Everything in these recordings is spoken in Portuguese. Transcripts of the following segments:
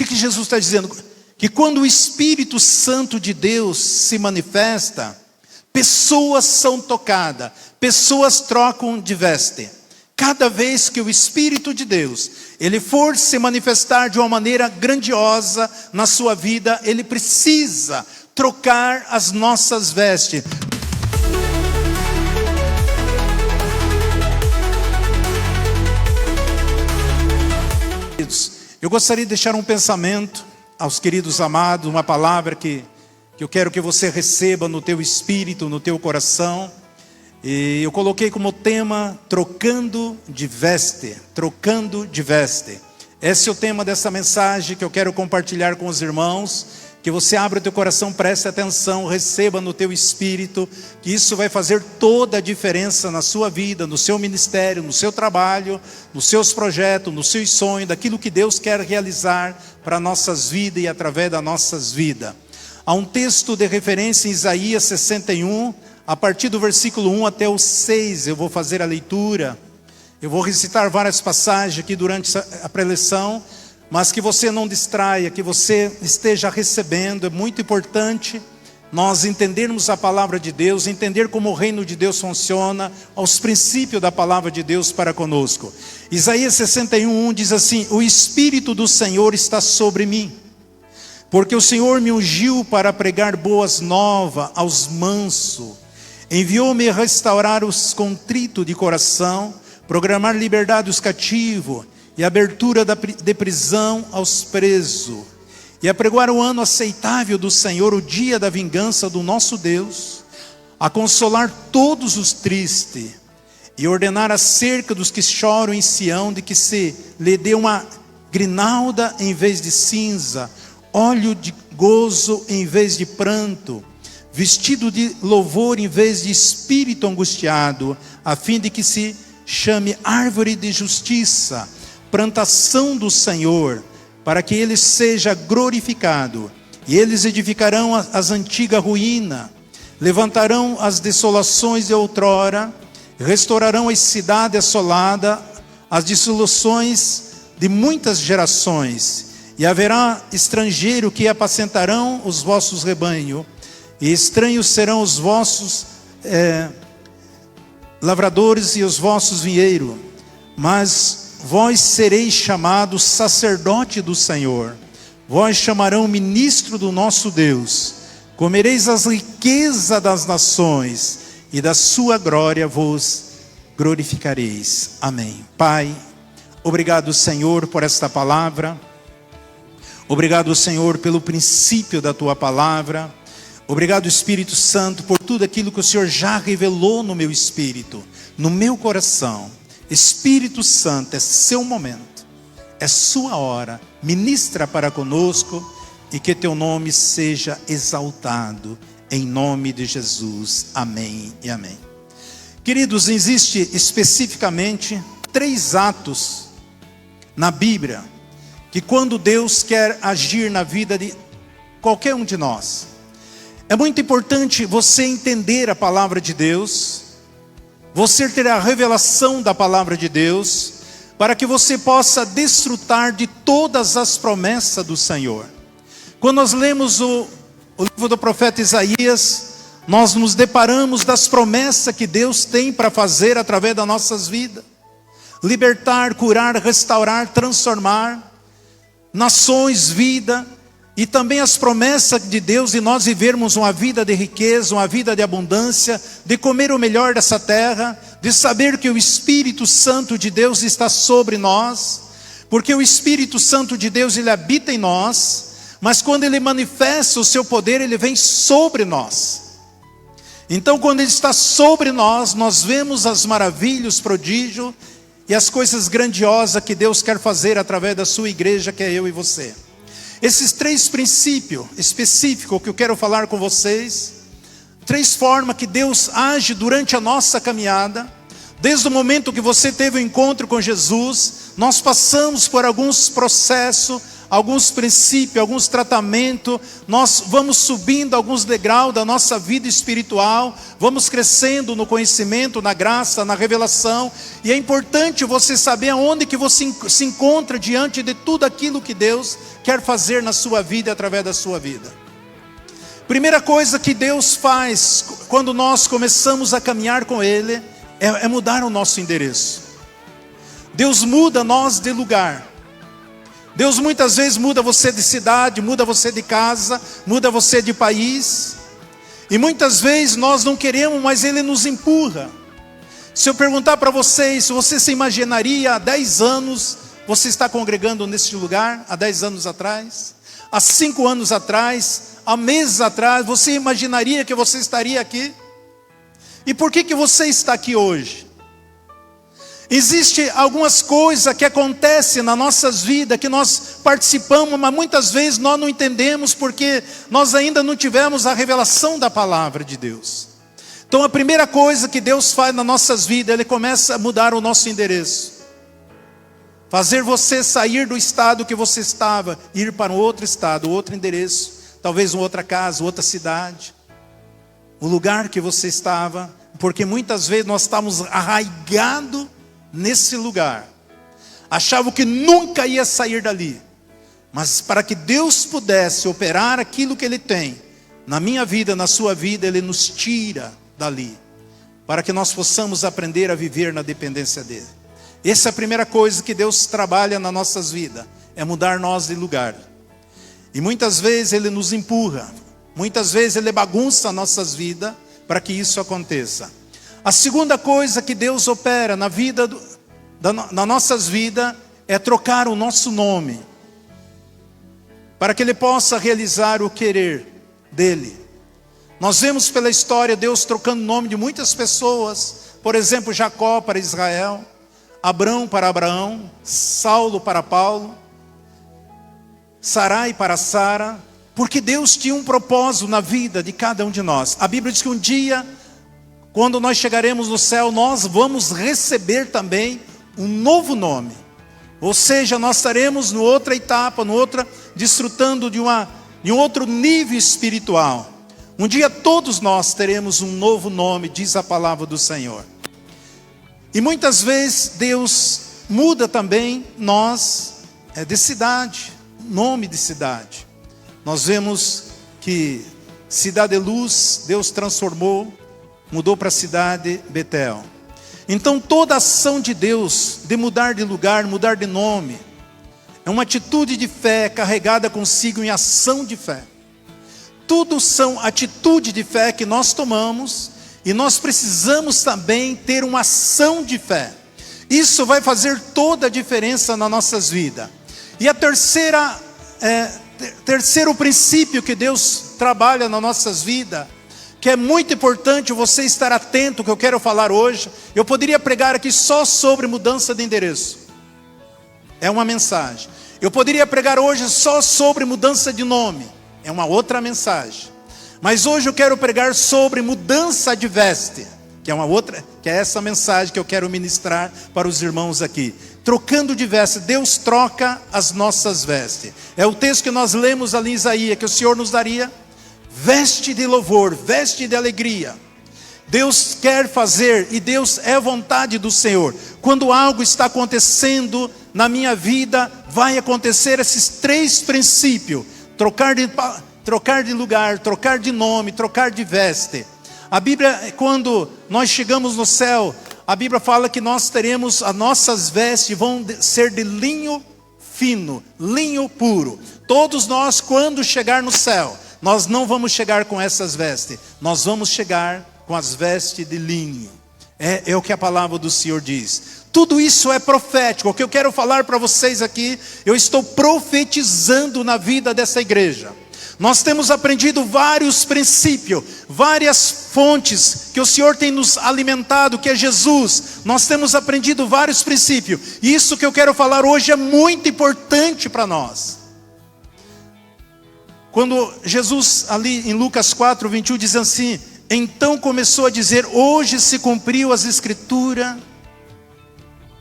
que Jesus está dizendo? Que quando o Espírito Santo de Deus se manifesta, pessoas são tocadas, pessoas trocam de veste. Cada vez que o Espírito de Deus, ele for se manifestar de uma maneira grandiosa na sua vida, ele precisa trocar as nossas vestes. Eu gostaria de deixar um pensamento aos queridos amados, uma palavra que eu quero que você receba no teu espírito, no teu coração. E eu coloquei como tema, trocando de veste, trocando de veste. Esse é o tema dessa mensagem que eu quero compartilhar com os irmãos. Que você abra o teu coração, preste atenção, receba no teu espírito, que isso vai fazer toda a diferença na sua vida, no seu ministério, no seu trabalho, nos seus projetos, nos seus sonhos, daquilo que Deus quer realizar para nossas vidas e através das nossas vidas. Há um texto de referência em Isaías 61, a partir do versículo 1 até o 6, eu vou fazer a leitura. Eu vou recitar várias passagens aqui durante a preleção, mas que você não distraia, que você esteja recebendo. É muito importante nós entendermos a palavra de Deus, entender como o reino de Deus funciona, aos princípios da palavra de Deus para conosco. Isaías 61:1 diz assim: o Espírito do Senhor está sobre mim, porque o Senhor me ungiu para pregar boas novas aos mansos, enviou-me a restaurar os contritos de coração, proclamar liberdade aos cativos, e abertura de prisão aos presos, e apregoar o ano aceitável do Senhor, o dia da vingança do nosso Deus, a consolar todos os tristes, e ordenar acerca dos que choram em Sião, de que se lhe dê uma grinalda em vez de cinza, óleo de gozo em vez de pranto, vestido de louvor em vez de espírito angustiado, a fim de que se chame árvore de justiça, plantação do Senhor, para que ele seja glorificado. E eles edificarão as antigas ruínas, levantarão as desolações de outrora, restaurarão as cidades assoladas, as dissoluções de muitas gerações. E haverá estrangeiro que apacentarão os vossos rebanhos, e estranhos serão os vossos lavradores e os vossos vinheiros. Mas vós sereis chamados sacerdote do Senhor, vós chamarão ministro do nosso Deus, comereis as riquezas das nações, e da sua glória vos glorificareis. Amém. Pai, obrigado, Senhor, por esta palavra. Obrigado, Senhor, pelo princípio da tua palavra. Obrigado, Espírito Santo, por tudo aquilo que o Senhor já revelou no meu espírito, no meu coração. Espírito Santo, é seu momento, é sua hora, ministra para conosco, e que teu nome seja exaltado, em nome de Jesus, amém e amém. Queridos, existe especificamente 3 atos na Bíblia, que quando Deus quer agir na vida de qualquer um de nós, é muito importante você entender a palavra de Deus, você ter a revelação da palavra de Deus, para que você possa desfrutar de todas as promessas do Senhor. Quando nós lemos o livro do profeta Isaías, nós nos deparamos das promessas que Deus tem para fazer através das nossas vidas. Libertar, curar, restaurar, transformar nações, vida, e também as promessas de Deus de nós vivermos uma vida de riqueza, uma vida de abundância, de comer o melhor dessa terra, de saber que o Espírito Santo de Deus está sobre nós, porque o Espírito Santo de Deus, ele habita em nós, mas quando ele manifesta o seu poder, ele vem sobre nós. Então, quando ele está sobre nós, nós vemos as maravilhas, os prodígios e as coisas grandiosas que Deus quer fazer através da sua igreja, que é eu e você. Esses 3 princípios específicos que eu quero falar com vocês, 3 formas que Deus age durante a nossa caminhada. Desde o momento que você teve o encontro com Jesus, nós passamos por alguns processos, alguns princípios, alguns tratamentos, nós vamos subindo alguns degraus da nossa vida espiritual, vamos crescendo no conhecimento, na graça, na revelação, e é importante você saber aonde que você se encontra diante de tudo aquilo que Deus quer fazer na sua vida e através da sua vida. Primeira coisa que Deus faz quando nós começamos a caminhar com Ele é mudar o nosso endereço. Deus muda nós de lugar. Deus muitas vezes muda você de cidade, muda você de casa, muda você de país. E muitas vezes nós não queremos, mas Ele nos empurra. Se eu perguntar para vocês, se você se imaginaria há 10 anos, você está congregando neste lugar, há 10 anos atrás? Há 5 anos atrás? Há meses atrás, você imaginaria que você estaria aqui? E por que você está aqui hoje? Existem algumas coisas que acontecem nas nossas vidas, que nós participamos, mas muitas vezes nós não entendemos, porque nós ainda não tivemos a revelação da palavra de Deus. Então a primeira coisa que Deus faz nas nossas vidas, Ele começa a mudar o nosso endereço. Fazer você sair do estado que você estava, ir para um outro estado, outro endereço. Talvez uma outra casa, outra cidade, o lugar que você estava, porque muitas vezes nós estamos arraigados nesse lugar, achavam que nunca ia sair dali, mas para que Deus pudesse operar aquilo que Ele tem, na minha vida, na sua vida, Ele nos tira dali, para que nós possamos aprender a viver na dependência dEle. Essa é a primeira coisa que Deus trabalha nas nossas vidas, é mudar nós de lugar. E muitas vezes Ele nos empurra, muitas vezes Ele bagunça nossas vidas para que isso aconteça. A segunda coisa que Deus opera na vida, nas nossas vidas, é trocar o nosso nome, para que Ele possa realizar o querer dEle. Nós vemos pela história Deus trocando o nome de muitas pessoas, por exemplo, Jacó para Israel, Abrão para Abraão, Saulo para Paulo, Sarai para Sara, porque Deus tinha um propósito na vida de cada um de nós. A Bíblia diz que um dia, quando nós chegaremos no céu, nós vamos receber também um novo nome. Ou seja, nós estaremos em outra etapa, desfrutando de um outro nível espiritual. Um dia todos nós teremos um novo nome, diz a palavra do Senhor. E muitas vezes Deus muda também nós de cidade. Nome de cidade. Nós vemos que Cidade de Luz, Deus transformou, mudou para a cidade Betel. Então toda ação de Deus, de mudar de lugar, mudar de nome, é uma atitude de fé carregada consigo em ação de fé. Tudo são atitudes de fé que nós tomamos, e nós precisamos também ter uma ação de fé. Isso vai fazer toda a diferença nas nossas vidas. E a terceiro princípio que Deus trabalha nas nossas vidas, que é muito importante você estar atento, que eu quero falar hoje. Eu poderia pregar aqui só sobre mudança de endereço. É uma mensagem. Eu poderia pregar hoje só sobre mudança de nome. É uma outra mensagem. Mas hoje eu quero pregar sobre mudança de veste, que é essa mensagem que eu quero ministrar para os irmãos aqui. Trocando de veste, Deus troca as nossas vestes. É o texto que nós lemos ali em Isaías, que o Senhor nos daria veste de louvor, veste de alegria. Deus quer fazer, e Deus é vontade do Senhor. Quando algo está acontecendo na minha vida, vai acontecer esses 3 princípios: trocar de lugar, trocar de nome, trocar de veste. A Bíblia, quando nós chegamos no céu, a Bíblia fala que nós teremos, as nossas vestes vão ser de linho fino, linho puro. Todos nós, quando chegar no céu, nós não vamos chegar com essas vestes, nós vamos chegar com as vestes de linho. É o que a palavra do Senhor diz. Tudo isso é profético. O que eu quero falar para vocês aqui, eu estou profetizando na vida dessa igreja. Nós temos aprendido vários princípios, várias fontes que o Senhor tem nos alimentado, que é Jesus. Nós temos aprendido vários princípios. E isso que eu quero falar hoje é muito importante para nós. Quando Jesus, ali em Lucas 4:21, diz assim: então começou a dizer: hoje se cumpriu as Escrituras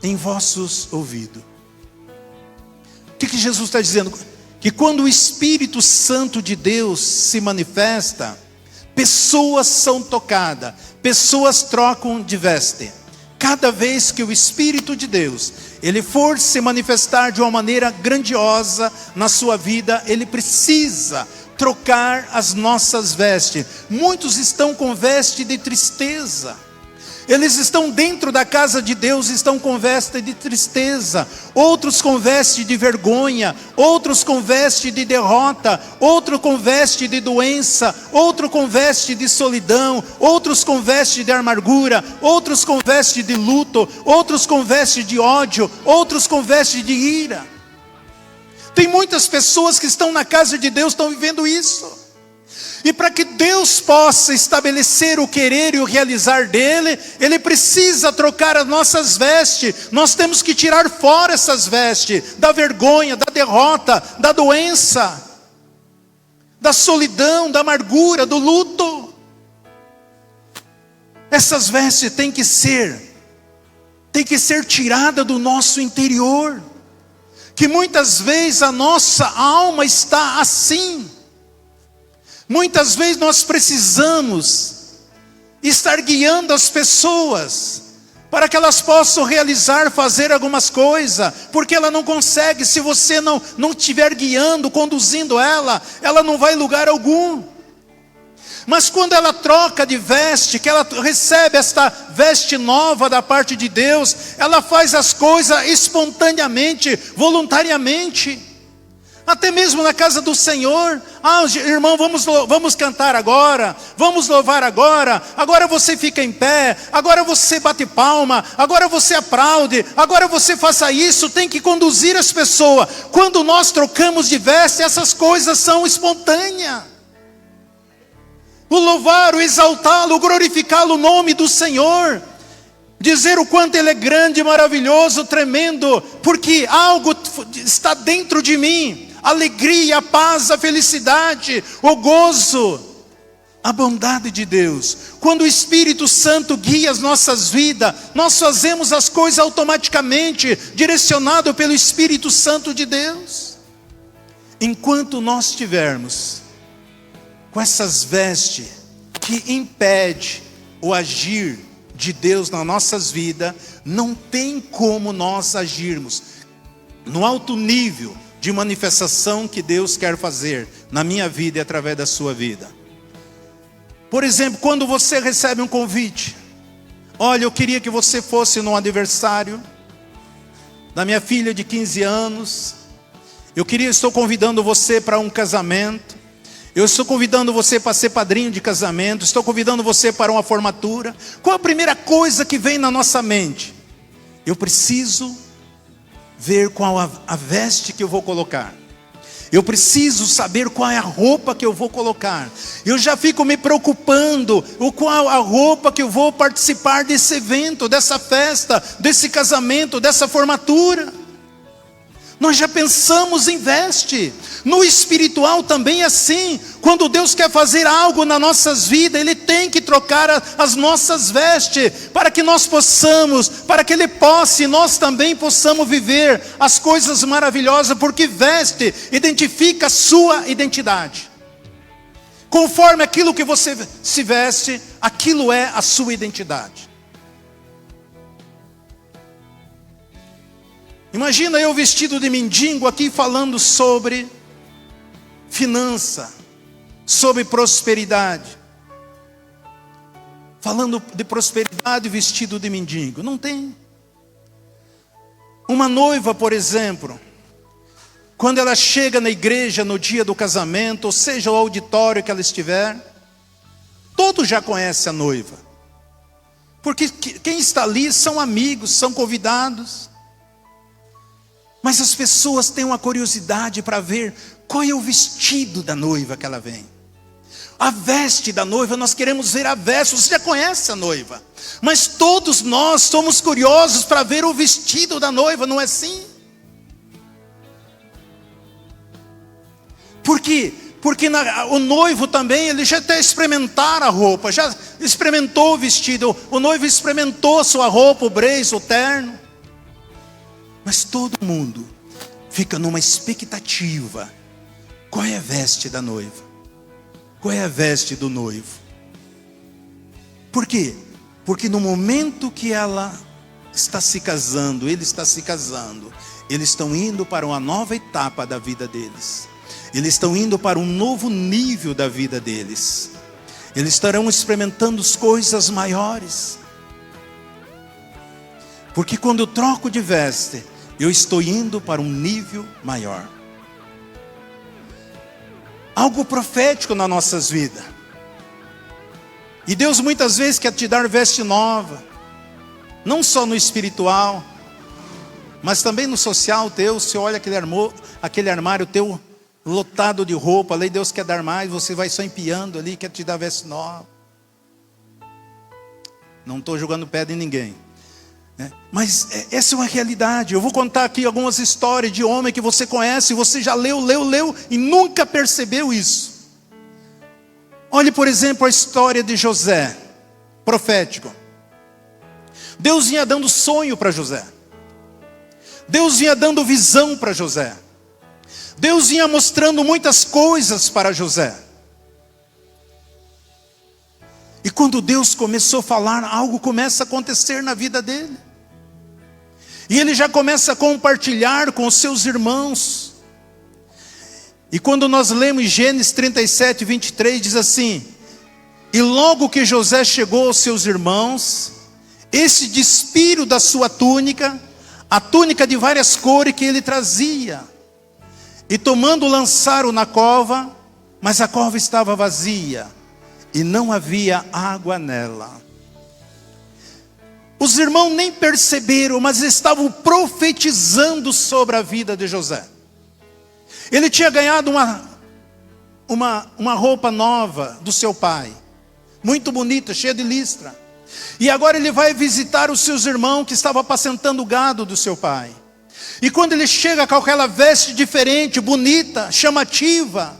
em vossos ouvidos. O que Jesus está dizendo? que quando o Espírito Santo de Deus se manifesta, pessoas são tocadas, pessoas trocam de veste. Cada vez que o Espírito de Deus, ele for se manifestar de uma maneira grandiosa na sua vida, ele precisa trocar as nossas vestes. Muitos estão com veste de tristeza. Eles estão dentro da casa de Deus, estão com veste de tristeza. Outros com veste de vergonha, outros com veste de derrota, outro com veste de doença, outro com veste de solidão, outros com veste de amargura, outros com veste de luto, outros com veste de ódio, outros com veste de ira. Tem muitas pessoas que estão na casa de Deus, estão vivendo isso. E para que Deus possa estabelecer o querer e o realizar dele, ele precisa trocar as nossas vestes. Nós temos que tirar fora essas vestes da vergonha, da derrota, da doença, da solidão, da amargura, do luto. Essas vestes têm que ser tiradas do nosso interior, que muitas vezes a nossa alma está assim. Muitas vezes nós precisamos estar guiando as pessoas para que elas possam realizar, fazer algumas coisas, porque ela não consegue. Se você não estiver guiando, conduzindo ela não vai em lugar algum. Mas quando ela troca de veste, que ela recebe esta veste nova da parte de Deus, ela faz as coisas espontaneamente, voluntariamente. Até mesmo na casa do Senhor. Irmão, vamos cantar agora, vamos louvar agora. Agora você fica em pé, agora você bate palma, agora você aplaude, agora você faça isso. Tem que conduzir as pessoas. Quando nós trocamos de veste, essas coisas são espontâneas. O louvar, o exaltá-lo, o glorificá-lo, o nome do Senhor. Dizer o quanto Ele é grande, maravilhoso, tremendo, porque algo está dentro de mim. A alegria, a paz, a felicidade, o gozo, a bondade de Deus. Quando o Espírito Santo guia as nossas vidas, nós fazemos as coisas automaticamente, direcionado pelo Espírito Santo de Deus. Enquanto nós estivermos com essas vestes que impede o agir de Deus nas nossas vidas, não tem como nós agirmos no alto nível de manifestação que Deus quer fazer na minha vida e através da sua vida. Por exemplo, quando você recebe um convite, olha, eu queria que você fosse no aniversário da minha filha de 15 anos, estou convidando você para um casamento, eu estou convidando você para ser padrinho de casamento, estou convidando você para uma formatura. Qual a primeira coisa que vem na nossa mente? Eu preciso ver qual a veste que eu vou colocar. Eu preciso saber qual é a roupa que eu vou colocar. Eu já fico me preocupando qual a roupa que eu vou participar desse evento, dessa festa, desse casamento, dessa formatura. Nós já pensamos em veste. No espiritual também é assim. Quando Deus quer fazer algo nas nossas vidas, Ele tem que trocar as nossas vestes, para que nós possamos, para que Ele possa e nós também possamos viver as coisas maravilhosas, porque veste identifica a sua identidade. Conforme aquilo que você se veste, aquilo é a sua identidade. Imagina eu vestido de mendigo aqui falando sobre finança, sobre prosperidade. Falando de prosperidade vestido de mendigo. Não tem. Uma noiva, por exemplo, quando ela chega na igreja no dia do casamento, ou seja, o auditório que ela estiver, todos já conhecem a noiva. Porque quem está ali são amigos, são convidados. Mas as pessoas têm uma curiosidade para ver qual é o vestido da noiva que ela vem. A veste da noiva, nós queremos ver a veste. Você já conhece a noiva, mas todos nós somos curiosos para ver o vestido da noiva, não é assim? Por quê? Porque o noivo também, ele já até experimentar a roupa, já experimentou o vestido. O noivo experimentou a sua roupa, o brejo, o terno. Mas todo mundo fica numa expectativa Qual é a veste da noiva? Qual é a veste do noivo? Por quê? Porque no momento que ela está se casando, ele está se casando, eles estão indo para uma nova etapa da vida deles. Eles estão indo para um novo nível da vida deles. Eles estarão experimentando as coisas maiores. Porque quando eu troco de veste, eu estou indo para um nível maior. Algo profético nas nossas vidas. E Deus muitas vezes quer te dar veste nova. Não só no espiritual, mas também no social teu. Você olha aquele armário teu lotado de roupa, ali Deus quer dar mais, você vai só empiando ali, quer te dar veste nova. Não estou jogando pedra em ninguém, né? Mas essa é uma realidade. Eu vou contar aqui algumas histórias de homem que você conhece, você já leu e nunca percebeu isso. Olhe, por exemplo, a história de José, profético. Deus vinha dando sonho para José. Deus vinha dando visão para José. Deus vinha mostrando muitas coisas para José. E quando Deus começou a falar, algo começa a acontecer na vida dele. E ele já começa a compartilhar com os seus irmãos. E quando nós lemos Gênesis 37, 23, diz assim: e logo que José chegou aos seus irmãos, esse despiram da sua túnica, a túnica de várias cores que ele trazia, e tomando lançaram na cova, mas a cova estava vazia, e não havia água nela. Os irmãos nem perceberam, mas estavam profetizando sobre a vida de José. Ele tinha ganhado uma roupa nova do seu pai, muito bonita, cheia de listra. E agora ele vai visitar os seus irmãos que estavam apacentando o gado do seu pai. E quando ele chega com aquela veste diferente, bonita, chamativa,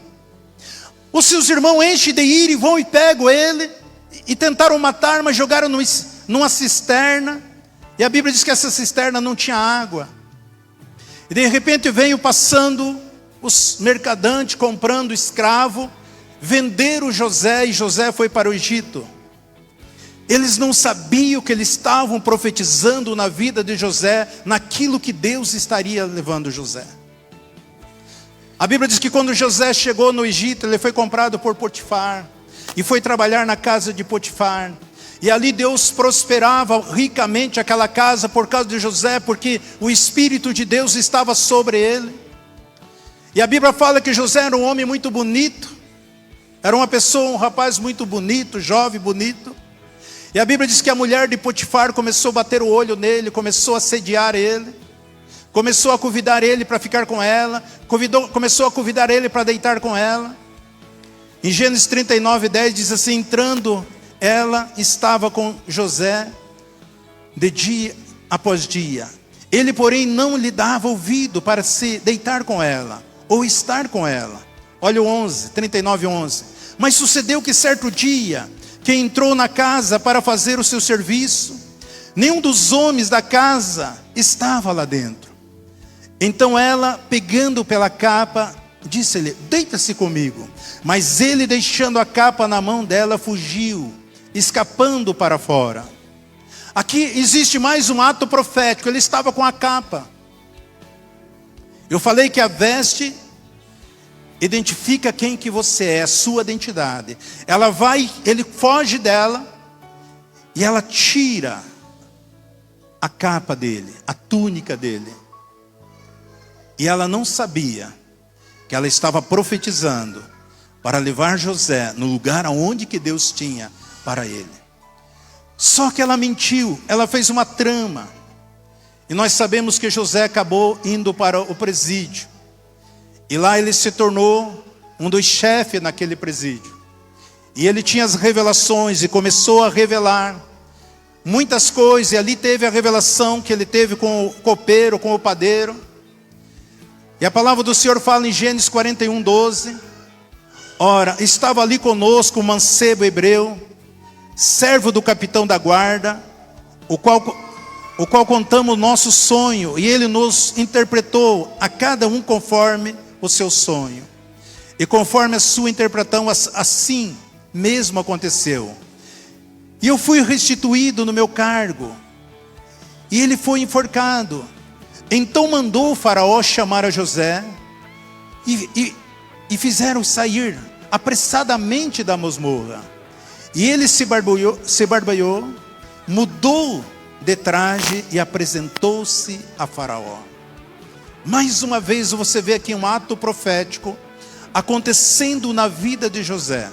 os seus irmãos enchem de ira e vão e pegam ele. E tentaram matar, mas jogaram numa cisterna. E a Bíblia diz que essa cisterna não tinha água. E de repente veio passando os mercadantes comprando escravo, venderam José e José foi para o Egito. Eles não sabiam que eles estavam profetizando na vida de José, naquilo que Deus estaria levando José. A Bíblia diz que quando José chegou no Egito, ele foi comprado por Potifar, e foi trabalhar na casa de Potifar. E ali Deus prosperava ricamente aquela casa por causa de José, porque o Espírito de Deus estava sobre ele. E a Bíblia fala que José era um homem muito bonito, era uma pessoa, um rapaz muito bonito, jovem, bonito. E a Bíblia diz que a mulher de Potifar começou a bater o olho nele, começou a assediar ele, começou a convidar ele para ficar com ela, começou a convidar ele para deitar com ela. Em Gênesis 39, 10 diz assim: entrando, ela estava com José de dia após dia. Ele, porém, não lhe dava ouvido para se deitar com ela, ou estar com ela. Olha o 11, 39, 11. Mas sucedeu que certo dia, que entrou na casa para fazer o seu serviço, nenhum dos homens da casa estava lá dentro. Então ela, pegando pela capa, disse-lhe: deita-se comigo. Mas ele, deixando a capa na mão dela, fugiu, escapando para fora. Aqui existe mais um ato profético. Ele estava com a capa. Eu falei que a veste identifica quem que você é, a sua identidade. Ele foge dela e ela tira a capa dele, a túnica dele. E ela não sabia que ela estava profetizando para levar José no lugar aonde que Deus tinha para ele. Só que ela mentiu, ela fez uma trama. E nós sabemos que José acabou indo para o presídio. E lá ele se tornou um dos chefes naquele presídio. E ele tinha as revelações e começou a revelar muitas coisas. E ali teve a revelação que ele teve com o copeiro, com o padeiro. E a palavra do Senhor fala em Gênesis 41, 12. Ora, estava ali conosco um mancebo hebreu, servo do capitão da guarda, o qual contamos o nosso sonho, e ele nos interpretou a cada um conforme o seu sonho. E conforme a sua interpretação, assim mesmo aconteceu. E eu fui restituído no meu cargo. E ele foi enforcado. Então mandou o faraó chamar a José. E fizeram sair apressadamente da masmorra. E ele se barbaiou, mudou de traje e apresentou-se a faraó. Mais uma vez você vê aqui um ato profético acontecendo na vida de José.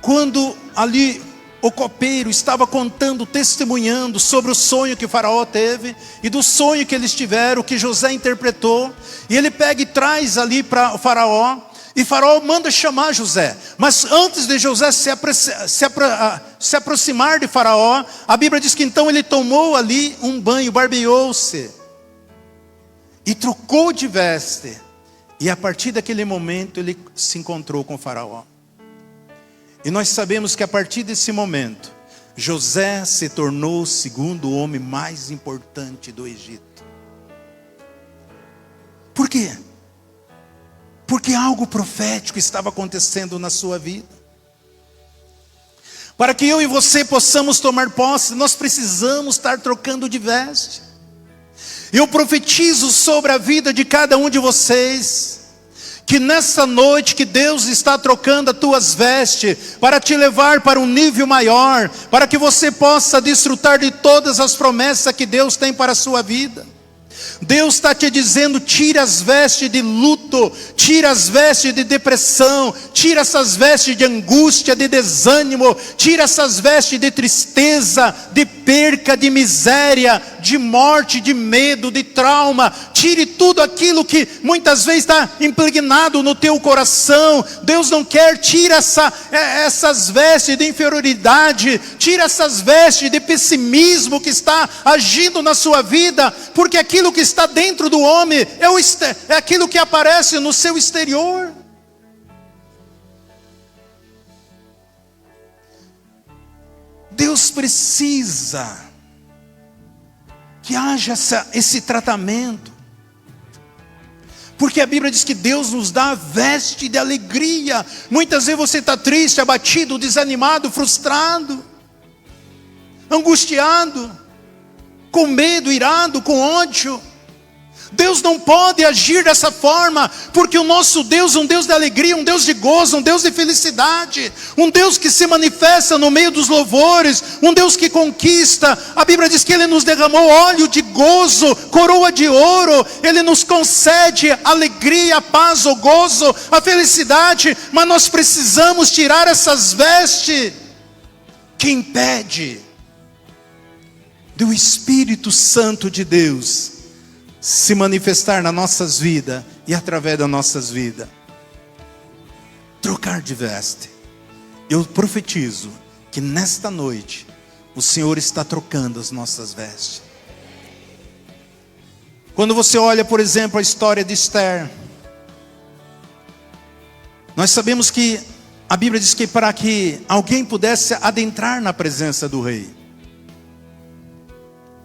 Quando ali o copeiro estava contando, testemunhando sobre o sonho que o faraó teve, e do sonho que eles tiveram, que José interpretou, e ele pega e traz ali para o faraó, e faraó manda chamar José. Mas antes de José se aproximar de faraó, a Bíblia diz que então ele tomou ali um banho, barbeou-se, e trocou de veste, e a partir daquele momento ele se encontrou com o faraó. E nós sabemos que a partir desse momento, José se tornou o segundo homem mais importante do Egito. Por quê? Porque algo profético estava acontecendo na sua vida. Para que eu e você possamos tomar posse, nós precisamos estar trocando de veste. Eu profetizo sobre a vida de cada um de vocês, que nessa noite que Deus está trocando as tuas vestes, para te levar para um nível maior, para que você possa desfrutar de todas as promessas que Deus tem para a sua vida. Deus está te dizendo: tira as vestes de luto, tira as vestes de depressão, tira essas vestes de angústia, de desânimo, tira essas vestes de tristeza, de perca, de miséria, de morte, de medo, de trauma. Tire tudo aquilo que muitas vezes está impregnado no teu coração. Deus não quer. Tira essas vestes de inferioridade, tira essas vestes de pessimismo que está agindo na sua vida, porque aquilo que está dentro do homem é aquilo que aparece no seu exterior. Deus precisa que haja esse tratamento, porque a Bíblia diz que Deus nos dá a veste de alegria. Muitas vezes você está triste, abatido, desanimado, frustrado, angustiado, com medo, irado, com ódio. Deus não pode agir dessa forma, porque o nosso Deus é um Deus de alegria, um Deus de gozo, um Deus de felicidade, um Deus que se manifesta no meio dos louvores, um Deus que conquista. A Bíblia diz que Ele nos derramou óleo de gozo, coroa de ouro. Ele nos concede alegria, a paz, o gozo, a felicidade. Mas nós precisamos tirar essas vestes que impede do Espírito Santo de Deus se manifestar nas nossas vidas e através das nossas vidas. Trocar de veste. Eu profetizo que nesta noite o Senhor está trocando as nossas vestes. Quando você olha, por exemplo, a história de Esther, nós sabemos que a Bíblia diz que para que alguém pudesse adentrar na presença do rei,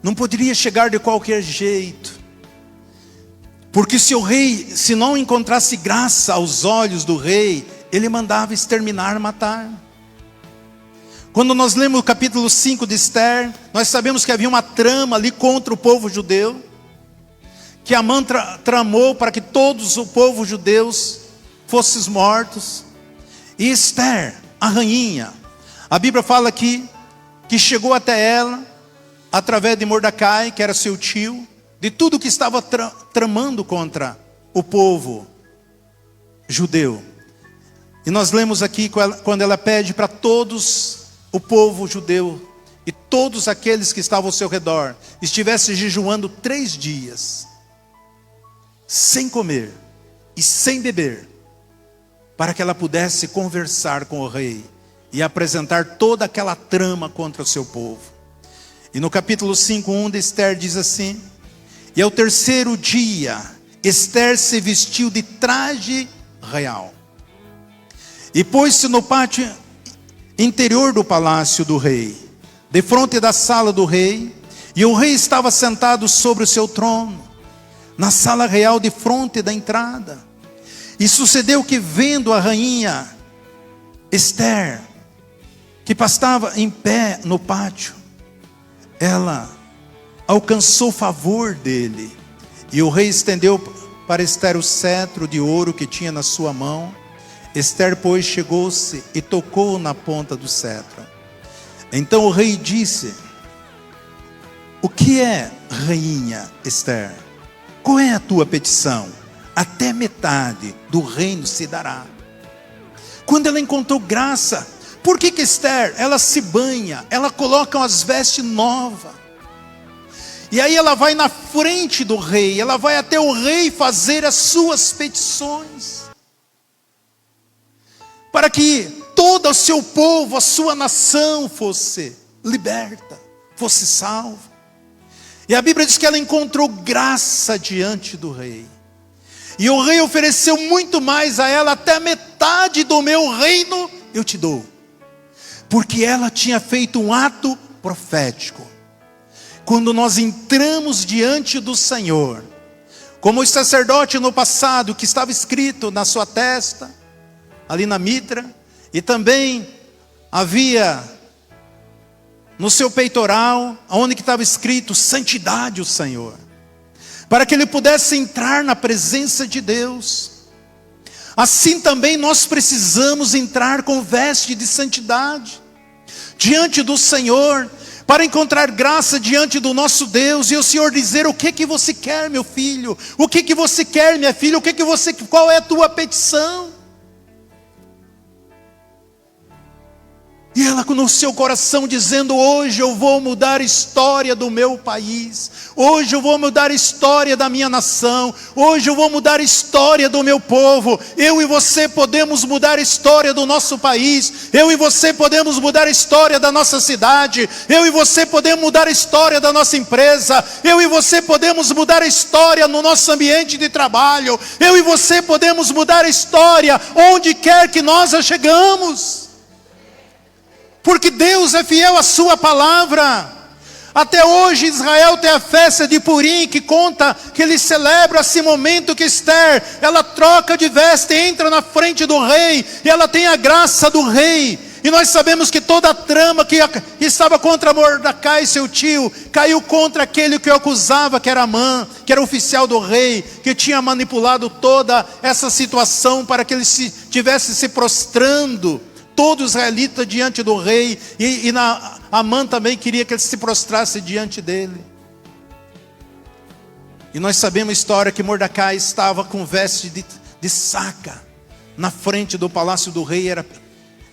não poderia chegar de qualquer jeito. Porque se o rei, se não encontrasse graça aos olhos do rei, ele mandava exterminar, matar. Quando nós lemos o capítulo 5 de Esther, nós sabemos que havia uma trama ali contra o povo judeu, que Amã tramou para que todos o povo judeus fossem mortos. E Esther, a rainha, a Bíblia fala aqui, que chegou até ela, através de Mordecai, que era seu tio, de tudo que estava tramando contra o povo judeu. E nós lemos aqui quando ela pede para todos o povo judeu e todos aqueles que estavam ao seu redor estivessem jejuando 3 dias, sem comer e sem beber, para que ela pudesse conversar com o rei e apresentar toda aquela trama contra o seu povo. E no capítulo 5:1 de Esther diz assim: e ao 3º dia, Esther se vestiu de traje real e pôs-se no pátio interior do palácio do rei, defronte da sala do rei, e o rei estava sentado sobre o seu trono, na sala real, defronte da entrada. E sucedeu que, vendo a rainha Ester, que pastava em pé no pátio, ela alcançou favor dele. E o rei estendeu para Ester o cetro de ouro que tinha na sua mão. Ester, pois, chegou-se e tocou na ponta do cetro. Então o rei disse: o que é, rainha Ester? Qual é a tua petição? Até metade do reino se dará. Quando ela encontrou graça, por que Ester, ela se banha, ela coloca umas vestes novas, e aí ela vai na frente do rei, ela vai até o rei fazer as suas petições, para que todo o seu povo, a sua nação fosse liberta, fosse salva. E a Bíblia diz que ela encontrou graça diante do rei. E o rei ofereceu muito mais a ela: até metade do meu reino eu te dou. Porque ela tinha feito um ato profético. Quando nós entramos diante do Senhor, como o sacerdote no passado, que estava escrito na sua testa, ali na mitra, e também havia no seu peitoral, onde que estava escrito santidade o Senhor, para que ele pudesse entrar na presença de Deus. Assim também nós precisamos entrar com veste de santidade diante do Senhor, para encontrar graça diante do nosso Deus, e o Senhor dizer: o que você quer, meu filho? O que você quer, minha filha? Qual é a tua petição? E ela no seu coração dizendo: hoje eu vou mudar a história do meu país, hoje eu vou mudar a história da minha nação, hoje eu vou mudar a história do meu povo. Eu e você podemos mudar a história do nosso país, eu e você podemos mudar a história da nossa cidade, eu e você podemos mudar a história da nossa empresa, eu e você podemos mudar a história no nosso ambiente de trabalho, eu e você podemos mudar a história onde quer que nós chegamos. Porque Deus é fiel à sua palavra. Até hoje Israel tem a festa de Purim, que conta que ele celebra esse momento que Ester, ela troca de veste, entra na frente do rei, e ela tem a graça do rei. E nós sabemos que toda a trama que estava contra Mordecai, seu tio, caiu contra aquele que o acusava, que era Amã, que era oficial do rei, que tinha manipulado toda essa situação para que ele estivesse se prostrando, todo israelita diante do rei, e Amã também queria que ele se prostrasse diante dele. E nós sabemos a história que Mordecai estava com veste de saca, na frente do palácio do rei,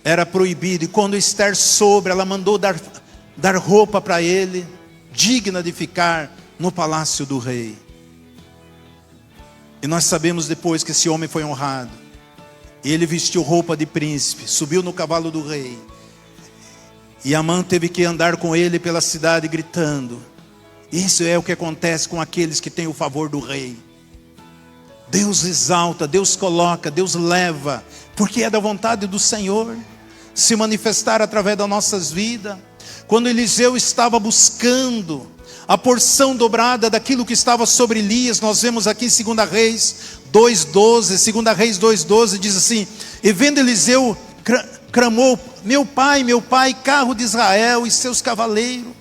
era proibido. E quando Ester soube, ela mandou dar roupa para ele, digna de ficar no palácio do rei. E nós sabemos depois que esse homem foi honrado. Ele vestiu roupa de príncipe, subiu no cavalo do rei. E Amã teve que andar com ele pela cidade gritando. Isso é o que acontece com aqueles que têm o favor do rei. Deus exalta, Deus coloca, Deus leva, porque é da vontade do Senhor se manifestar através das nossas vidas. Quando Eliseu estava buscando a porção dobrada daquilo que estava sobre Elias, nós vemos aqui em 2 Reis 2:12, 2 Reis 2:12 diz assim: e vendo Eliseu, clamou: meu pai, carro de Israel e seus cavaleiros.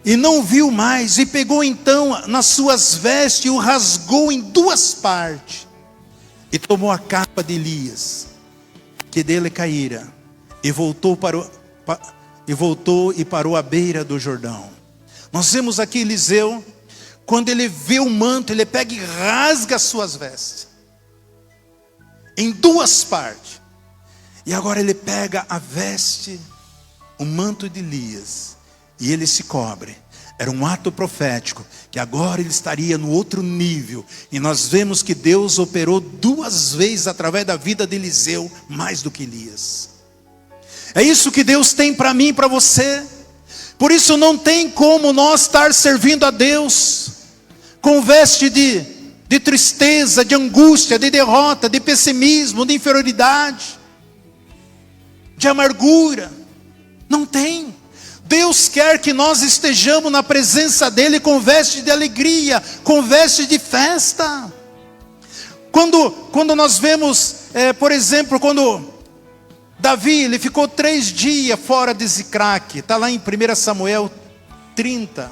E não viu mais, e pegou então nas suas vestes e o rasgou em duas partes, e tomou a capa de Elias, que dele caíra, e voltou e parou à beira do Jordão. Nós vemos aqui Eliseu, quando ele vê o manto, ele pega e rasga as suas vestes em duas partes. E agora ele pega a veste, o manto de Elias, e ele se cobre. Era um ato profético, que agora ele estaria no outro nível. E nós vemos que Deus operou duas vezes através da vida de Eliseu, mais do que Elias. É isso que Deus tem para mim e para você. Por isso não tem como nós estar servindo a Deus com veste de tristeza, de angústia, de derrota, de pessimismo, de inferioridade, de amargura. Não tem. Deus quer que nós estejamos na presença dEle com veste de alegria, com veste de festa, Quando nós vemos, por exemplo, quando Davi, ele ficou 3 dias fora de Ziclague, está lá em 1 Samuel 30,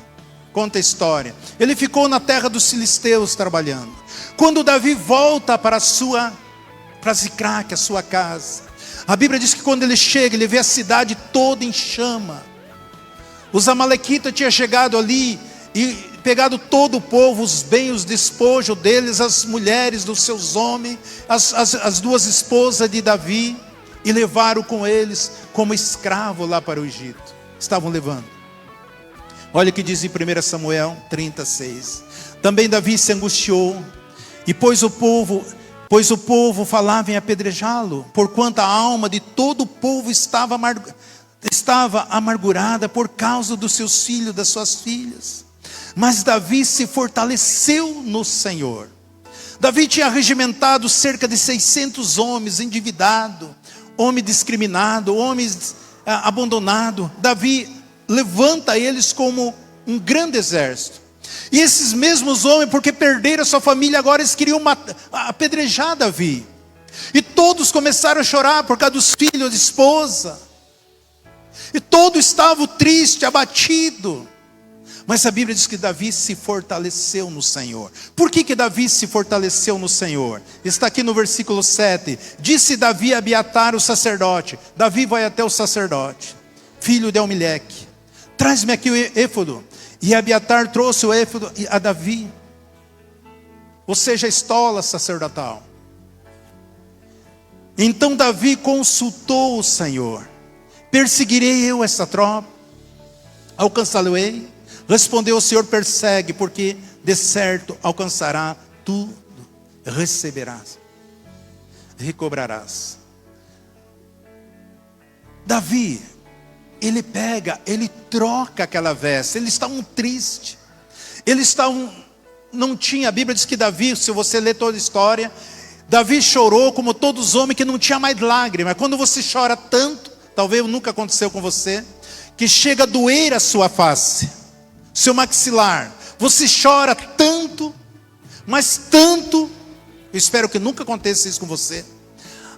conta a história. Ele ficou na terra dos filisteus trabalhando. Quando Davi volta para Ziclague, a sua casa, a Bíblia diz que quando ele chega, ele vê a cidade toda em chama. Os amalequitas tinham chegado ali e pegado todo o povo, os bens, os despojos deles, as mulheres dos seus homens, as 2 esposas de Davi, e levaram com eles como escravo lá para o Egito. Estavam levando. Olha o que diz em 1 Samuel 36. Também Davi se angustiou, e pois o povo falava em apedrejá-lo, porquanto a alma de todo o povo estava amargurada por causa dos seus filhos, das suas filhas. Mas Davi se fortaleceu no Senhor. Davi tinha regimentado cerca de 600 homens endividados, homem discriminado, homens abandonados. Davi levanta eles como um grande exército. E esses mesmos homens, porque perderam a sua família, agora eles queriam apedrejar Davi. E todos começaram a chorar por causa dos filhos, da esposa. E todos estavam tristes, abatidos. Mas a Bíblia diz que Davi se fortaleceu no Senhor. Por que Davi se fortaleceu no Senhor? Está aqui no versículo 7. Disse Davi a Abiatar, o sacerdote. Davi vai até o sacerdote, filho de Elmileque. Traz-me aqui o éfodo. E Abiatar trouxe o éfodo a Davi. Ou seja, a estola sacerdotal. Então Davi consultou o Senhor. Perseguirei eu essa tropa? Alcançá-lo-ei? Respondeu o Senhor: persegue, porque de certo alcançará tudo, receberás, recobrarás. Davi, ele troca aquela veste. Eles estavam tristes, não tinha. A Bíblia diz que Davi, se você ler toda a história, Davi chorou como todos os homens, que não tinha mais lágrimas. Quando você chora tanto, talvez nunca aconteceu com você, que chega a doer a sua face, seu maxilar, você chora tanto, mas tanto, eu espero que nunca aconteça isso com você,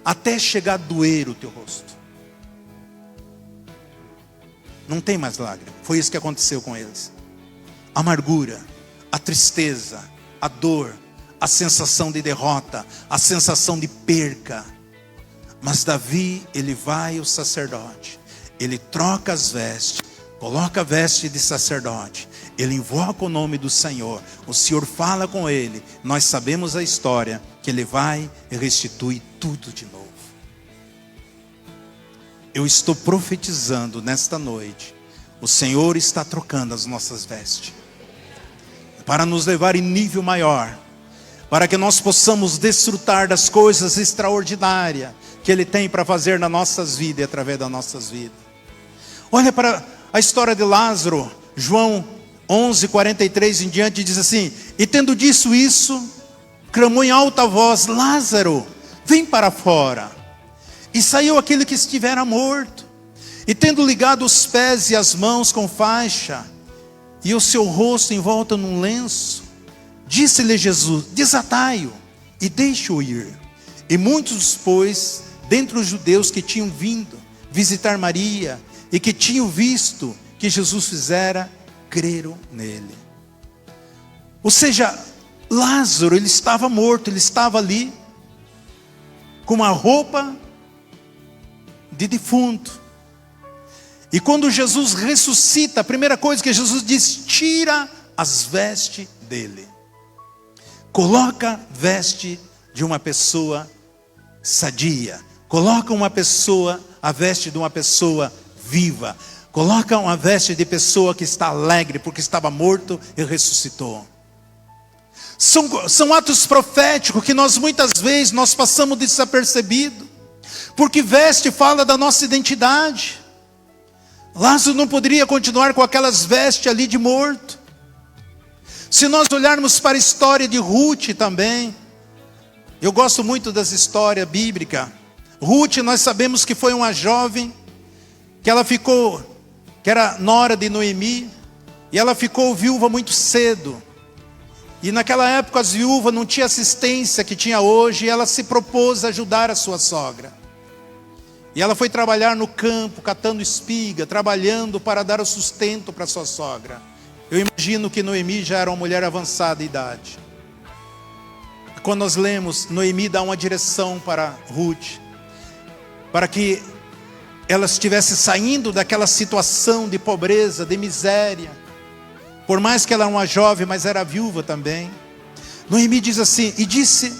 até chegar a doer o teu rosto. Não tem mais lágrima. Foi isso que aconteceu com eles. A amargura, a tristeza, a dor, a sensação de derrota, a sensação de perca. Mas Davi, ele vai ao sacerdote, ele troca as vestes, coloca a veste de sacerdote, ele invoca o nome do Senhor, o Senhor fala com ele, nós sabemos a história, que ele vai e restitui tudo de novo. Eu estou profetizando nesta noite, o Senhor está trocando as nossas vestes, para nos levar em nível maior, para que nós possamos desfrutar das coisas extraordinárias, que Ele tem para fazer nas nossas vidas e através das nossas vidas. Olha para a história de Lázaro, João 11:43 em diante, diz assim: e tendo dito isso, clamou em alta voz: Lázaro, vem para fora. E saiu aquele que estivera morto, e tendo ligado os pés e as mãos com faixa, e o seu rosto envolto num lenço, disse-lhe Jesus: desatai-o e deixe-o ir. E muitos, pois, dentre os judeus que tinham vindo visitar Maria, e que tinham visto que Jesus fizera, creram nele. Ou seja, Lázaro, ele estava morto, ele estava ali, com uma roupa de defunto. E quando Jesus ressuscita, a primeira coisa que Jesus diz: tira as vestes dele. Coloca veste de uma pessoa sadia. Coloca a veste de uma pessoa viva. Coloca uma veste de pessoa que está alegre, porque estava morto e ressuscitou. São atos proféticos que muitas vezes nós passamos desapercebido, porque veste fala da nossa identidade. Lázaro não poderia continuar com aquelas vestes ali de morto. Se nós olharmos para a história de Ruth também, eu gosto muito das histórias bíblicas. Ruth, nós sabemos que foi uma jovem, que era nora de Noemi, e ela ficou viúva muito cedo. E naquela época as viúvas não tinham assistência que tinha hoje, e ela se propôs a ajudar a sua sogra. E ela foi trabalhar no campo, catando espiga, trabalhando para dar o sustento para sua sogra. Eu imagino que Noemi já era uma mulher avançada de idade. Quando nós lemos, Noemi dá uma direção para Ruth, para que ela estivesse saindo daquela situação de pobreza, de miséria. Por mais que ela era uma jovem, mas era viúva também. Noemi diz assim, e disse,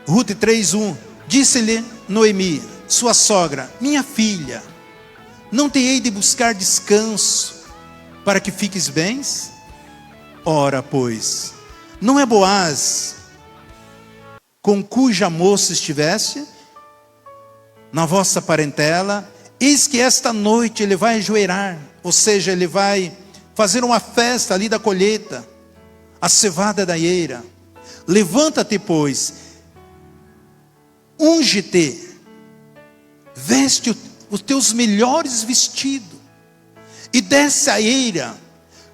Ruth 3:1, disse-lhe Noemi, sua sogra, minha filha, não te hei de buscar descanso, para que fiques bens? Ora, pois, não é Boaz, com cuja moça estiveste, na vossa parentela, eis que esta noite ele vai ajoelhar, ou seja, ele vai fazer uma festa ali da colheita, a cevada da eira. Levanta-te, pois, unge-te, veste os teus melhores vestidos, e desce a eira,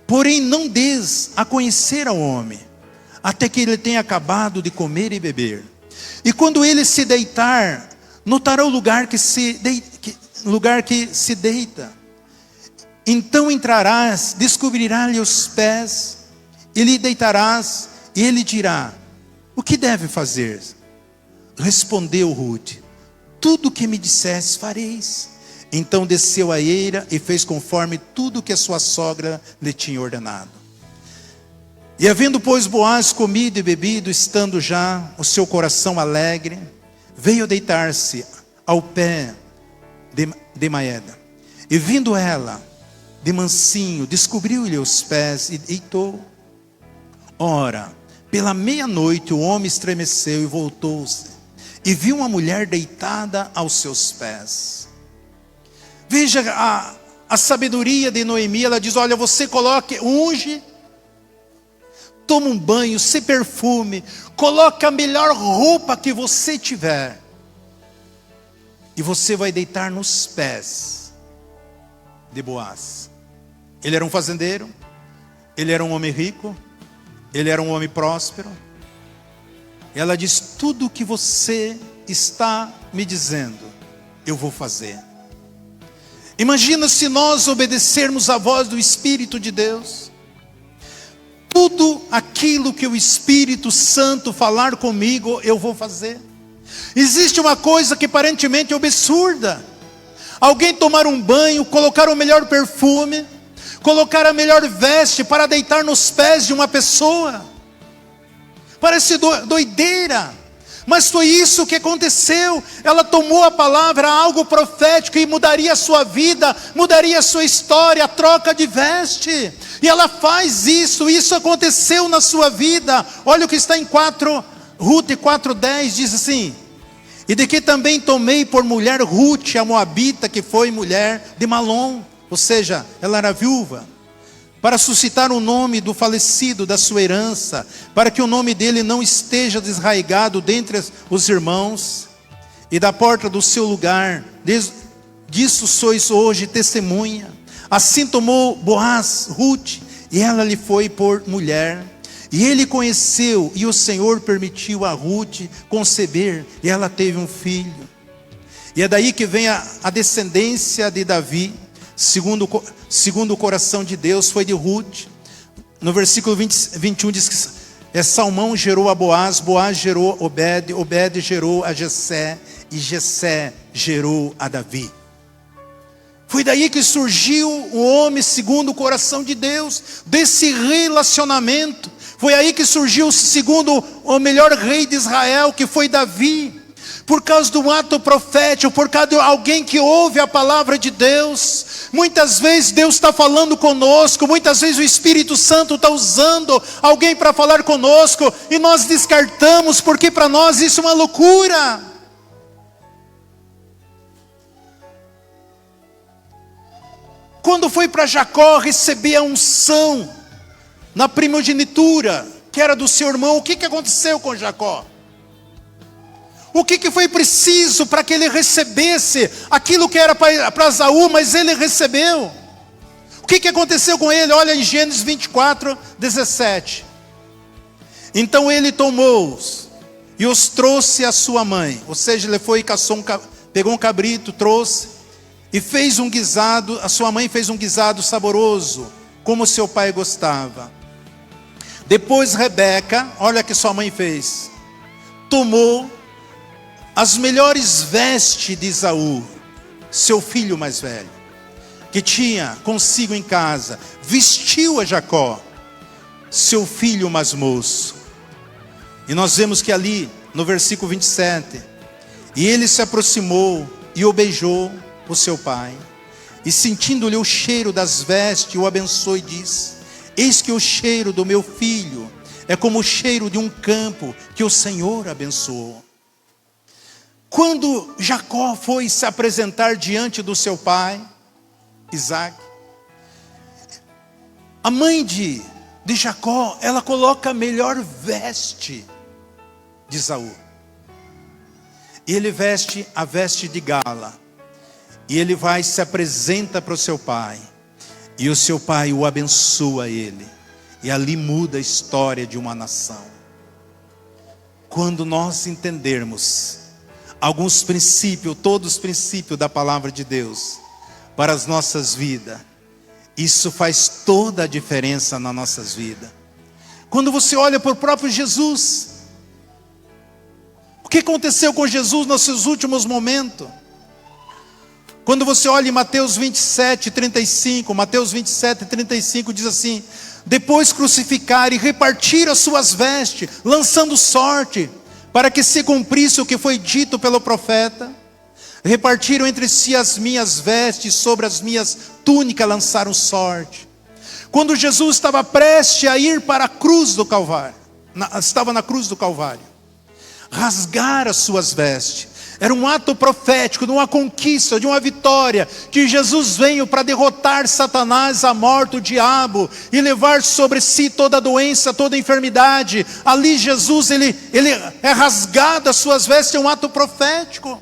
porém não des a conhecer ao homem, até que ele tenha acabado de comer e beber. E quando ele se deitar, notará o lugar que se deita. Então entrarás, descobrirá-lhe os pés, e lhe deitarás, e ele dirá, o que deve fazer? Respondeu Ruth, tudo o que me disseste fareis. Então desceu a eira e fez conforme tudo que a sua sogra lhe tinha ordenado. E havendo, pois, Boaz comido e bebido, estando já o seu coração alegre, veio deitar-se ao pé de Maeda. E vindo ela, de mansinho, descobriu-lhe os pés e deitou. Ora, pela meia-noite o homem estremeceu e voltou-se, e viu uma mulher deitada aos seus pés. Veja a sabedoria de Noemi. Ela diz, olha, você coloque, unge, toma um banho, se perfume, coloque a melhor roupa que você tiver, e você vai deitar nos pés de Boaz. Ele era um fazendeiro, ele era um homem rico, ele era um homem próspero. E ela diz, tudo o que você está me dizendo, eu vou fazer. Imagina se nós obedecermos à voz do Espírito de Deus. Tudo aquilo que o Espírito Santo falar comigo, eu vou fazer. Existe uma coisa que aparentemente é absurda. Alguém tomar um banho, colocar o melhor perfume, colocar a melhor veste para deitar nos pés de uma pessoa. Parece doideira. Mas foi isso que aconteceu. Ela tomou a palavra, algo profético, e mudaria a sua vida, mudaria a sua história, a troca de veste. E ela faz isso, isso aconteceu na sua vida. Olha o que está em Ruth 4:10, diz assim, e de que também tomei por mulher Ruth, a moabita, que foi mulher de Malom, ou seja, ela era viúva, para suscitar o nome do falecido da sua herança, para que o nome dele não esteja desarraigado dentre os irmãos, e da porta do seu lugar, disso sois hoje testemunha. Assim tomou Boaz Ruth, e ela lhe foi por mulher, e ele conheceu, e o Senhor permitiu a Ruth conceber, e ela teve um filho. E é daí que vem a descendência de Davi, segundo o coração de Deus, foi de Ruth. No versículo 21 diz que Salmão gerou a Boaz, Boaz gerou Obed, Obed gerou a Jessé, e Jessé gerou a Davi. Foi daí que surgiu o homem segundo o coração de Deus, desse relacionamento. Foi aí que surgiu segundo o melhor rei de Israel, que foi Davi. Por causa do ato profético, por causa de alguém que ouve a palavra de Deus. Muitas vezes Deus está falando conosco, muitas vezes o Espírito Santo está usando alguém para falar conosco, e nós descartamos, porque para nós isso é uma loucura. Quando foi para Jacó receber a unção na primogenitura, que era do seu irmão, o que aconteceu com Jacó? O que foi preciso para que ele recebesse aquilo que era para Esaú, mas ele recebeu? O que aconteceu com ele? Olha em Gênesis 24, 17. Então ele tomou-os e os trouxe à sua mãe. Ou seja, ele foi e caçou pegou um cabrito, trouxe e fez um guisado. A sua mãe fez um guisado saboroso, como seu pai gostava. Depois Rebeca, olha o que sua mãe fez. Tomou as melhores vestes de Esaú, seu filho mais velho, que tinha consigo em casa, vestiu a Jacó, seu filho mais moço. E nós vemos que ali, no versículo 27, e ele se aproximou e o beijou, o seu pai, e sentindo-lhe o cheiro das vestes, o abençoou e disse: eis que o cheiro do meu filho é como o cheiro de um campo que o Senhor abençoou. Quando Jacó foi se apresentar diante do seu pai, Isaac, a mãe de Jacó, ela coloca a melhor veste de Esaú. E ele veste a veste de gala. E ele vai e se apresenta para o seu pai. E o seu pai o abençoa ele. E ali muda a história de uma nação. Quando nós entendermos alguns princípios, todos os princípios da palavra de Deus para as nossas vidas, isso faz toda a diferença nas nossas vidas. Quando você olha para o próprio Jesus, o que aconteceu com Jesus nos seus últimos momentos? Quando você olha em Mateus 27, 35, Mateus 27, 35 diz assim: depois crucificaram e repartiram as suas vestes, lançando sorte, para que se cumprisse o que foi dito pelo profeta. Repartiram entre si as minhas vestes, sobre as minhas túnicas lançaram sorte. Quando Jesus estava prestes a ir para a cruz do Calvário, estava na cruz do Calvário, rasgaram as suas vestes. Era um ato profético, de uma conquista, de uma vitória, que Jesus veio para derrotar Satanás, a morte, o diabo, e levar sobre si toda a doença, toda a enfermidade. Ali Jesus, ele é rasgado as suas vestes, é um ato profético.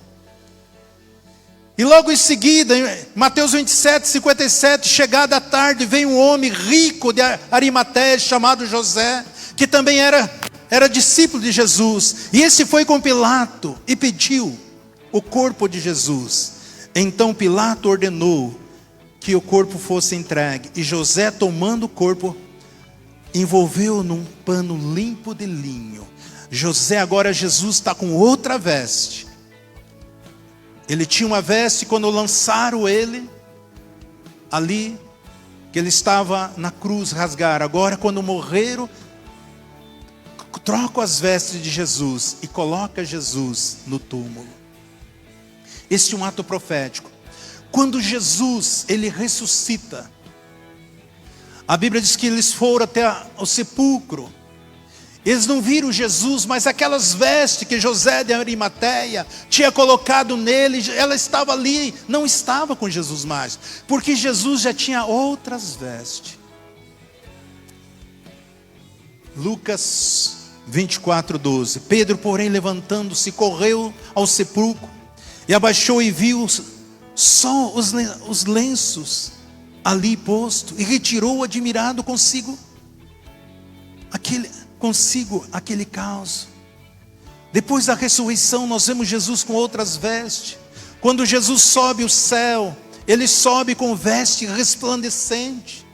E logo em seguida, em Mateus 27, 57, chegada a tarde, veio um homem rico de Arimateia, chamado José, que também era discípulo de Jesus. E esse foi com Pilato e pediu o corpo de Jesus. Então Pilato ordenou que o corpo fosse entregue. E José, tomando o corpo, envolveu num pano limpo de linho. Agora Jesus está com outra veste. Ele tinha uma veste quando lançaram ele ali, que ele estava na cruz, rasgaram. Agora quando morreram, troca as vestes de Jesus e coloca Jesus no túmulo. Este é um ato profético. Quando Jesus, ele ressuscita, a Bíblia diz que eles foram até o sepulcro. Eles não viram Jesus, mas aquelas vestes que José de Arimateia tinha colocado nele, ela estava ali, não estava com Jesus mais, porque Jesus já tinha outras vestes. Lucas 24, 12. Pedro, porém, levantando-se, correu ao sepulcro, e abaixou e viu só os lenços ali posto, e retirou admirado consigo aquele caos. Depois da ressurreição, nós vemos Jesus com outras vestes. Quando Jesus sobe o céu, ele sobe com veste resplandecente.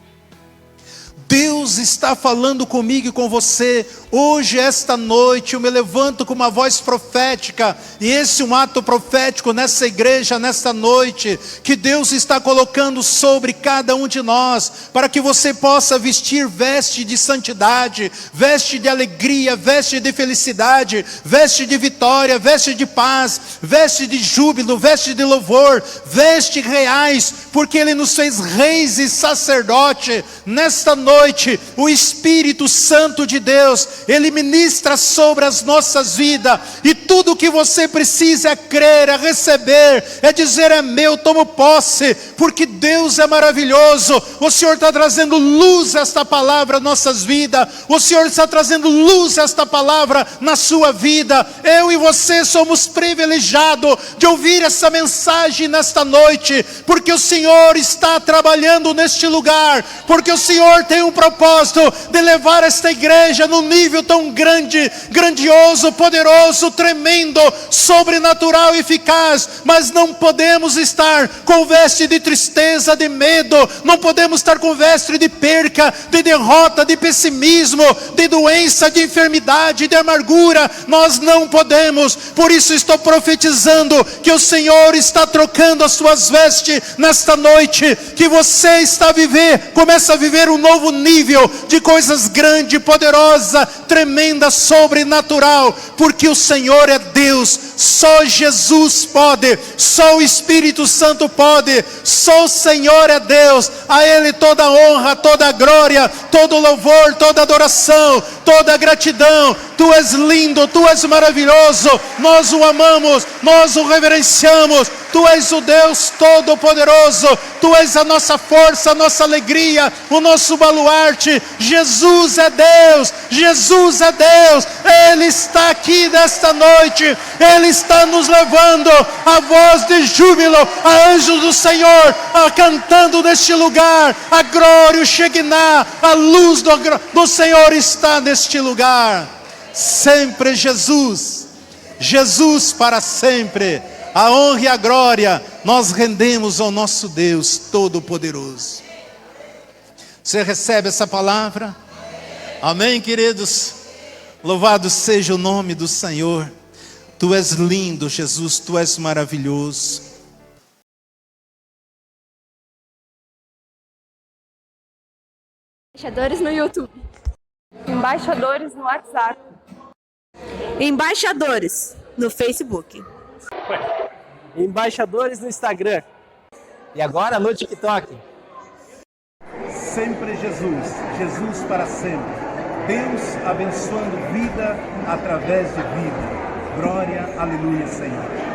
Deus está falando comigo e com você. Hoje, esta noite, eu me levanto com uma voz profética. E esse é um ato profético nessa igreja, nesta noite, que Deus está colocando sobre cada um de nós, para que você possa vestir veste de santidade, veste de alegria, veste de felicidade, veste de vitória, veste de paz, veste de júbilo, veste de louvor, veste reais, porque Ele nos fez reis e sacerdote. Nesta noite, noite, o Espírito Santo de Deus, Ele ministra sobre as nossas vidas, e tudo que você precisa é crer, é receber, é dizer: é meu, tomo posse, porque Deus é maravilhoso. O Senhor está trazendo luz a esta palavra nas nossas vidas, o Senhor está trazendo luz a esta palavra na sua vida. Eu e você somos privilegiados de ouvir essa mensagem nesta noite, porque o Senhor está trabalhando neste lugar, porque o Senhor tem um propósito de levar esta igreja num nível tão grande, grandioso, poderoso, tremendo, sobrenatural e eficaz. Mas não podemos estar com veste de tristeza, de medo, não podemos estar com veste de perca, de derrota, de pessimismo, de doença, de enfermidade, de amargura. Nós não podemos. Por isso estou profetizando que o Senhor está trocando as suas vestes nesta noite, que você está a viver, começa a viver um novo nível de coisas grandes, poderosa, tremenda, sobrenatural, porque o Senhor é Deus. Só Jesus pode, só o Espírito Santo pode, só o Senhor é Deus. A Ele toda a honra, toda a glória, todo o louvor, toda a adoração, toda a gratidão. Tu és lindo, Tu és maravilhoso, nós o amamos, nós o reverenciamos. Tu és o Deus Todo-Poderoso, Tu és a nossa força, a nossa alegria, o nosso baluarte. Jesus é Deus, Jesus é Deus. Ele está aqui nesta noite, Ele está nos levando a voz de júbilo, a anjos do Senhor, cantando neste lugar. A glória, o Shekinah, a luz do Senhor está neste lugar. Sempre Jesus, Jesus para sempre. A honra e a glória nós rendemos ao nosso Deus Todo-Poderoso. Você recebe essa palavra? Amém, queridos? Louvado seja o nome do Senhor. Tu és lindo, Jesus, Tu és maravilhoso. Embaixadores no YouTube. Embaixadores no WhatsApp. Embaixadores no Facebook. Embaixadores no Instagram. E agora no TikTok. Sempre Jesus, Jesus para sempre. Deus abençoando vida através de vida. Glória, aleluia, Senhor.